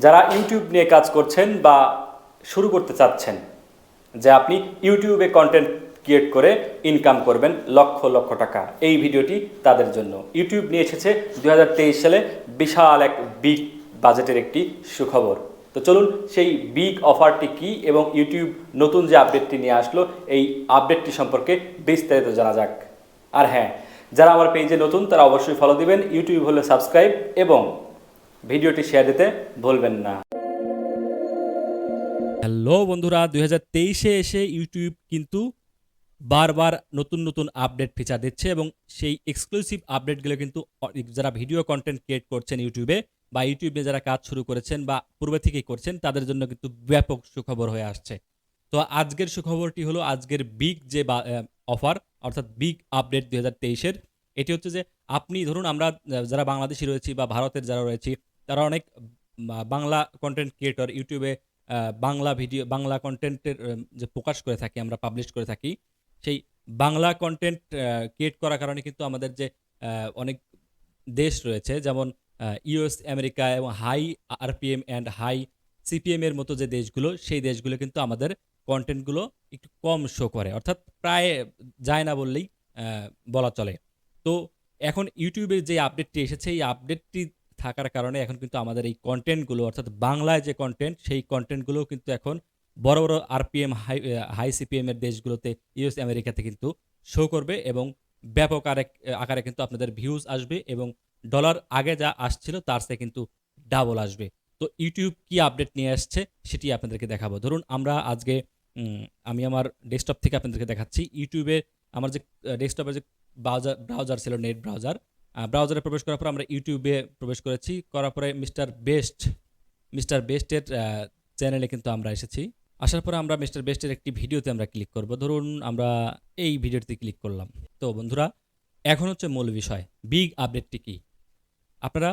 যারা ইউটিউব নিয়ে কাজ করছেন বা শুরু করতে চাচ্ছেন যে আপনি ইউটিউবে কন্টেন্ট ক্রিয়েট করে ইনকাম করবেন লক্ষ লক্ষ টাকা, এই ভিডিওটি তাদের জন্য। ইউটিউব নিয়ে এসেছে 2023 সালে বিশাল এক বিগ বাজেটের একটি সুখবর। তো চলুন সেই বিগ অফারটি কি এবং ইউটিউব নতুন যে আপডেটটি নিয়ে আসলো এই আপডেটটি সম্পর্কে বিস্তারিত জানা যাক। আর হ্যাঁ, যারা আমার পেজে নতুন তারা অবশ্যই ফলো দিবেন, ইউটিউব হলে সাবস্ক্রাইব এবং ভিডিওটি শেয়ার দিতে ভুলবেন না। হ্যালো বন্ধুরা, 2023-এ এসে ইউটিউব কিন্তু বারবার নতুন নতুন আপডেট ফিচার দিচ্ছে এবং সেই এক্সক্লুসিভ আপডেটগুলো কিন্তু যারা ভিডিও কন্টেন্ট ক্রিয়েট করছেন ইউটিউবে বা ইউটিউবে যারা কাজ শুরু করেছেন বা পূর্বে থেকেই করছেন তাদের জন্য কিন্তু ব্যাপক সুখবর হয়ে আসছে। তো আজকের সুখবরটি হলো আজকের বিগ যে অফার অর্থাৎ বিগ আপডেট 2023-এর। এটি হচ্ছে যে আপনি ধরুন আমরা যারা বাংলাদেশি রয়েছি বা ভারতের যারা রয়েছি তারা অনেক বাংলা কন্টেন্ট ক্রিয়েটর ইউটিউবে বাংলা কন্টেন্টের যে প্রকাশ করে থাকি, আমরা পাবলিশ করে থাকি, সেই বাংলা কন্টেন্ট ক্রিয়েট করার কারণে কিন্তু আমাদের যে অনেক দেশ রয়েছে যেমন ইউএস, আমেরিকা এবং high RPM and high CPM এর মতো যে দেশগুলো, সেই দেশগুলো কিন্তু আমাদের কন্টেন্টগুলো একটু কম শো করে, অর্থাৎ প্রায় যায় না বললেই বলা চলে। তো এখন ইউটিউবের যে আপডেটটি এসেছে এই আপডেটটি থাকার কারণে এখন কিন্তু আমাদের এই কন্টেন্টগুলো অর্থাৎ বাংলায় যে কন্টেন্ট সেই কন্টেন্টগুলো কিন্তু এখন বড় বড় আরপিএম হাই সিপিএম এর দেশগুলোতে ইউএস আমেরিকাতে কিন্তু শো করবে এবং ব্যাপক আকারে কিন্তু আপনাদের ভিউজ আসবে এবং ডলার আগে যা আসছিল তার চেয়ে কিন্তু ডাবল আসবে। তো ইউটিউব কি আপডেট নিয়ে আসছে সেটি আপনাদেরকে দেখাবো। ধরুন আমরা আজকে আমি আমার ডেস্কটপ থেকে আপনাদেরকে দেখাচ্ছি। ইউটিউবে আমার যে ডেস্কটপের যে ব্রাউজার ছিল, নেট ব্রাউজারে প্রবেশ করার পর আমরা ইউটিউবে প্রবেশ করেছি, করার পরে মিস্টার বেস্টের চ্যানেলে কিন্তু আমরা এসেছি। আসার পরে আমরা মিস্টার বেস্টের একটি ভিডিওতে আমরা ক্লিক করব। ধরুন আমরা এই ভিডিওতে ক্লিক করলাম। তো বন্ধুরা, এখন হচ্ছে মূল বিষয়, বিগ আপডেটটি কি। আপনারা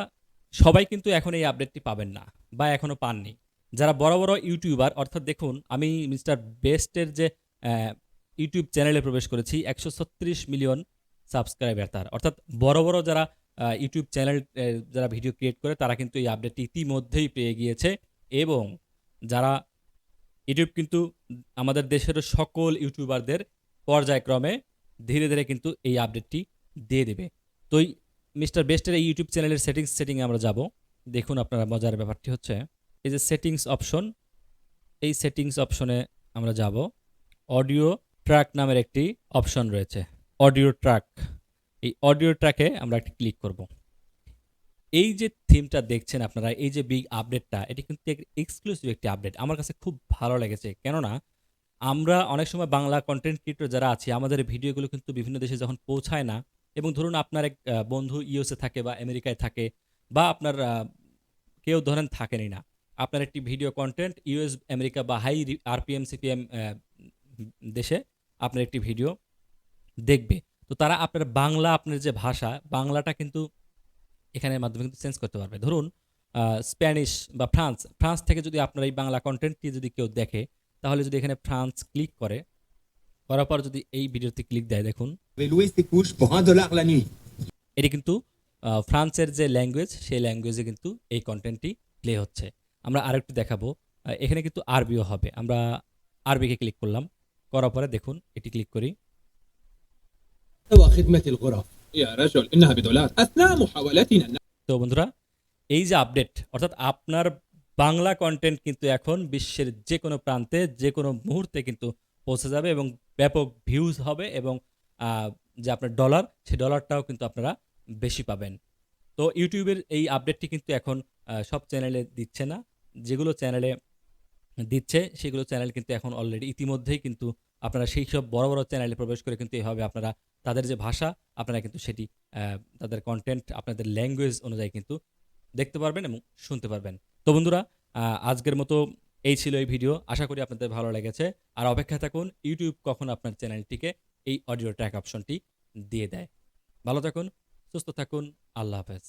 সবাই কিন্তু এখন এই আপডেটটি পাবেন না বা এখনও পাননি। যারা বড় বড় ইউটিউবার, অর্থাৎ দেখুন আমি মিস্টার বেস্টের যে ইউটিউব চ্যানেলে প্রবেশ করেছি, 136 মিলিয়ন সাবস্ক্রাইবার তার, অর্থাৎ বড় বড় যারা ইউটিউব চ্যানেল যারা ভিডিও ক্রিয়েট করে তারা কিন্তু এই আপডেটটি ইতিমধ্যেই পেয়ে গিয়েছে এবং যারা ইউটিউব কিন্তু আমাদের দেশের সকল ইউটিউবারদের পর্যায়ক্রমে ধীরে ধীরে কিন্তু এই আপডেটটি দিয়ে দেবে। তো মিস্টার বেস্টের এই ইউটিউব চ্যানেলের সেটিংয়ে আমরা যাব। দেখুন আপনারা, মজার ব্যাপারটি হচ্ছে এই যে সেটিংস অপশন, এই সেটিংস অপশনে আমরা যাব। অডিও ট্র্যাক নামের একটি অপশন রয়েছে, অডিও ট্র্যাক। এই অডিও ট্র্যাকে আমরা একটি ক্লিক করব। এই যে থিমটা দেখছেন আপনারা, এই যে বিগ আপডেটটা, এটি কিন্তু এক্সক্লুসিভ একটি আপডেট। আমার কাছে খুব ভালো লেগেছে, কেননা আমরা অনেক সময় বাংলা কন্টেন্ট ক্রিয়েটর যারা আছি আমাদের ভিডিওগুলো কিন্তু বিভিন্ন দেশে যখন পৌঁছায় না, এবং ধরুন আপনার এক বন্ধু ইউএসএ থাকে বা আমেরিকায় থাকে বা আপনার কেউ ধরেন থাকেনই না, আপনার একটি ভিডিও কন্টেন্ট ইউএস, আমেরিকা বা হাই আরপিএম সিপিএম দেশে আপনার একটি ভিডিও দেখবে। তো তারা আপনার বাংলা, আপনার যে ভাষা বাংলাটা কিন্তু এখানের মাধ্যমে কিন্তু চেঞ্জ করতে পারবে। ধরুন স্প্যানিশ বা ফ্রান্স থেকে যদি আপনার এই বাংলা কন্টেন্টটি যদি কেউ দেখে, তাহলে যদি এখানে ফ্রান্স ক্লিক করার পর যদি এই ভিডিওতে ক্লিক দেয়, দেখুন এটি কিন্তু ফ্রান্সের যে ল্যাঙ্গুয়েজ সেই ল্যাঙ্গুয়েজে কিন্তু এই কন্টেন্টটি প্লে হচ্ছে। আমরা আরেকটু দেখাবো, এখানে কিন্তু আরবিও হবে। আমরা আরবিকে ক্লিক করলাম, করার পরে দেখুন এটি ক্লিক করি। তো বন্ধুরা, এই যে আপডেট, অর্থাৎ আপনার বাংলা কন্টেন্ট কিন্তু এখন বিশ্বের যে কোনো প্রান্তে যে কোনো মুহূর্তে কিন্তু পৌঁছে যাবে এবং ব্যাপক ভিউজ হবে এবং যে আপনার ডলার, সেই ডলারটাও কিন্তু আপনারা বেশি পাবেন। তো ইউটিউবের এই আপডেটটি কিন্তু এখন সব চ্যানেলে দিচ্ছে না, যেগুলো চ্যানেলে দিচ্ছে সেগুলো চ্যানেল কিন্তু এখন অলরেডি ইতিমধ্যেই কিন্তু আপনারা সেই সব বড় বড় চ্যানেলে প্রবেশ করে কিন্তু এভাবে আপনারা তাদের যে ভাষা আপনারা কিন্তু সেটি তাদের কন্টেন্ট আপনাদের ল্যাঙ্গুয়েজ অনুযায়ী কিন্তু দেখতে পারবেন এবং শুনতে পারবেন। তো বন্ধুরা, আজকের মতো এই ছিল এই ভিডিও। আশা করি আপনাদের ভালো লেগেছে। আর অপেক্ষা থাকুন ইউটিউব কখন আপনার চ্যানেলটিকে এই অডিও ট্র্যাক অপশনটি দিয়ে দেয়। ভালো থাকুন, সুস্থ থাকুন, আল্লাহ হাফেজ।